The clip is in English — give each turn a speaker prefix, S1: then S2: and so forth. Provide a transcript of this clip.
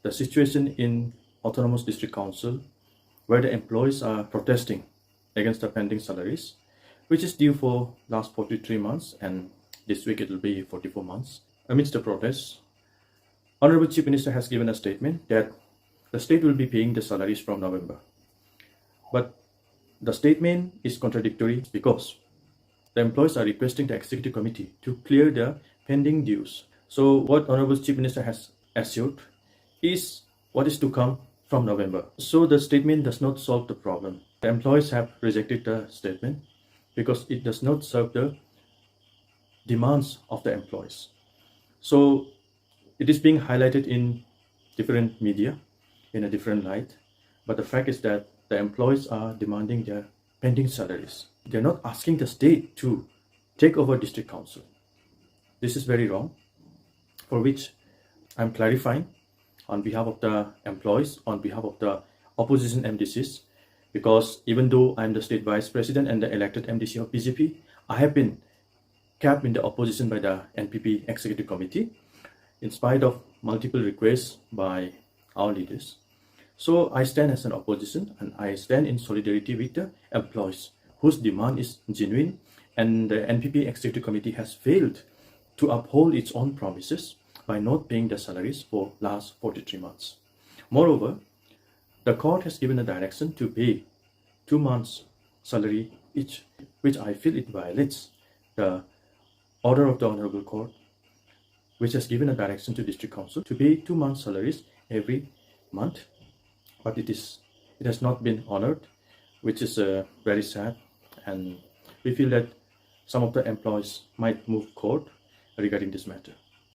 S1: the situation in Autonomous District Council where the employees are protesting against the pending salaries, which is due for last 43 months, and this week it will be 44 months. Amidst the protests, Honorable Chief Minister has given a statement that the state will be paying the salaries from November. But the statement is contradictory because the employees are requesting the Executive Committee to clear the pending dues. So what Honorable Chief Minister has assured is what is to come from November. So the statement does not solve the problem. The employees have rejected the statement because it does not serve the demands of the employees. So it is being highlighted in different media in a different light, but the fact is that the employees are demanding their pending salaries. They're not asking the state to take over district council. This is very wrong, for which I'm clarifying on behalf of the employees, on behalf of the opposition MDCs, because even though I'm the state vice president and the elected MDC of BJP, I have been kept in the opposition by the NPP Executive Committee in spite of multiple requests by our leaders. So I stand as an opposition and I stand in solidarity with the employees whose demand is genuine, and the NPP Executive Committee has failed to uphold its own promises by not paying the salaries for last 43 months. Moreover, the court has given a direction to pay 2 months salary each, which I feel it violates the order of the Honorable Court, which has given a direction to District Council to pay 2 months salaries every month, but it has not been honored, which is very sad, and we feel that some of the employees might move court regarding this matter.